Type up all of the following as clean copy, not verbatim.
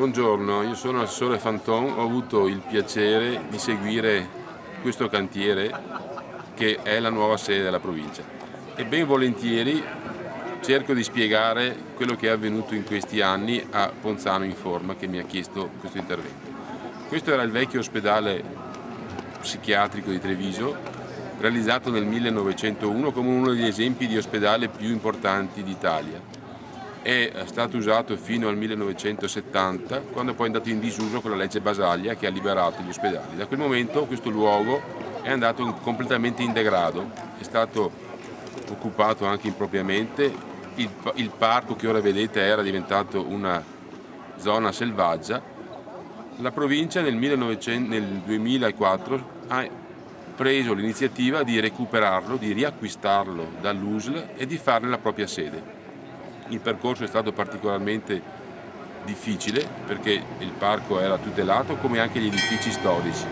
Buongiorno, io sono l'assessore Fanton, ho avuto il piacere di seguire questo cantiere che è la nuova sede della provincia e ben volentieri cerco di spiegare quello che è avvenuto in questi anni a Ponzano Informa, che mi ha chiesto questo intervento. Questo era il vecchio ospedale psichiatrico di Treviso, realizzato nel 1901 come uno degli esempi di ospedale più importanti d'Italia. È stato usato fino al 1970, quando poi è andato in disuso con la legge Basaglia che ha liberato gli ospedali. Da quel momento questo luogo è andato completamente in degrado, è stato occupato anche impropriamente, il parco che ora vedete era diventato una zona selvaggia. La provincia nel 2004 ha preso l'iniziativa di recuperarlo, di riacquistarlo dall'USL e di farne la propria sede. Il percorso è stato particolarmente difficile perché il parco era tutelato come anche gli edifici storici.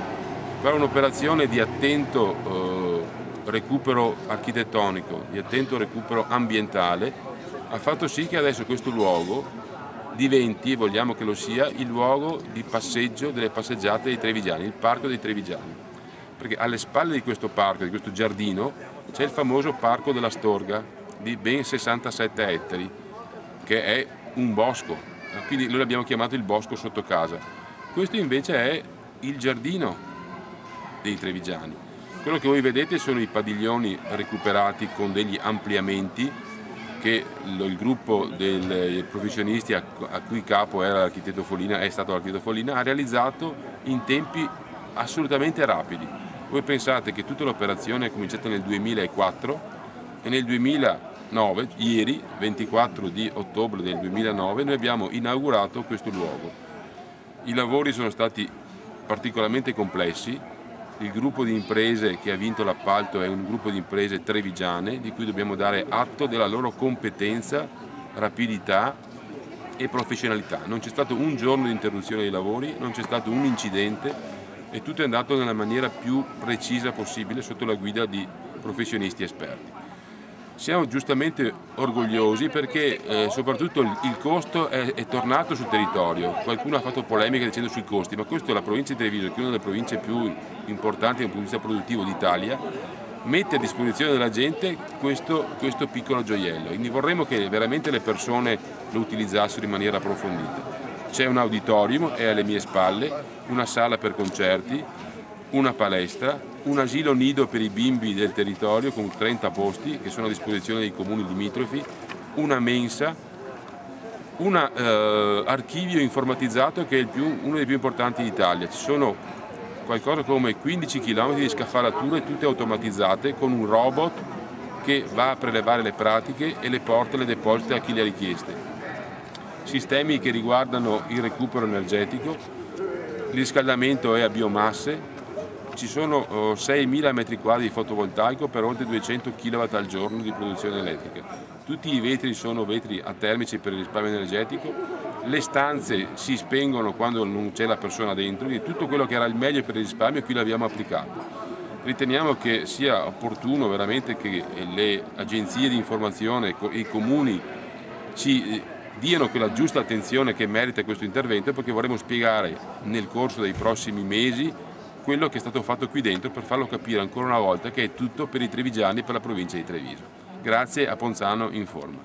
Fare un'operazione di attento recupero architettonico, di attento recupero ambientale ha fatto sì che adesso questo luogo diventi, e vogliamo che lo sia, il luogo di passeggio delle passeggiate dei trevigiani, il parco dei trevigiani. Perché alle spalle di questo parco, di questo giardino, c'è il famoso parco della Storga di ben 67 ettari, che è un bosco, quindi noi l'abbiamo chiamato il bosco sotto casa. Questo invece è il giardino dei trevigiani. Quello che voi vedete sono i padiglioni recuperati con degli ampliamenti che il gruppo dei professionisti a cui capo era l'architetto Folina, è stato l'architetto Folina, ha realizzato in tempi assolutamente rapidi. Voi pensate che tutta l'operazione è cominciata nel 2004 e nel 2009, ieri, 24 di ottobre del 2009, noi abbiamo inaugurato questo luogo. I lavori sono stati particolarmente complessi, il gruppo di imprese che ha vinto l'appalto è un gruppo di imprese trevigiane di cui dobbiamo dare atto della loro competenza, rapidità e professionalità. Non c'è stato un giorno di interruzione dei lavori, non c'è stato un incidente e tutto è andato nella maniera più precisa possibile sotto la guida di professionisti esperti. Siamo giustamente orgogliosi perché soprattutto il costo è tornato sul territorio. Qualcuno ha fatto polemica dicendo sui costi, ma questo è la provincia di Treviso, che è una delle province più importanti dal punto di vista produttivo d'Italia, mette a disposizione della gente questo piccolo gioiello. Quindi vorremmo che veramente le persone lo utilizzassero in maniera approfondita. C'è un auditorium, è alle mie spalle, una sala per concerti, una palestra, un asilo nido per i bimbi del territorio con 30 posti che sono a disposizione dei comuni limitrofi, una mensa, un archivio informatizzato che è uno dei più importanti d'Italia. Ci sono qualcosa come 15 km di scaffalature tutte automatizzate con un robot che va a prelevare le pratiche e le porta e le deposita a chi le ha richieste. Sistemi che riguardano il recupero energetico, il riscaldamento è a biomasse. Ci sono 6.000 metri quadri di fotovoltaico per oltre 200 kW al giorno di produzione elettrica. Tutti i vetri sono vetri atermici per il risparmio energetico, le stanze si spengono quando non c'è la persona dentro, quindi tutto quello che era il meglio per il risparmio qui l'abbiamo applicato. Riteniamo che sia opportuno veramente che le agenzie di informazione e i comuni ci diano quella giusta attenzione che merita questo intervento, perché vorremmo spiegare nel corso dei prossimi mesi quello che è stato fatto qui dentro per farlo capire ancora una volta che è tutto per i trevigiani e per la provincia di Treviso. Grazie a Ponzano Informa.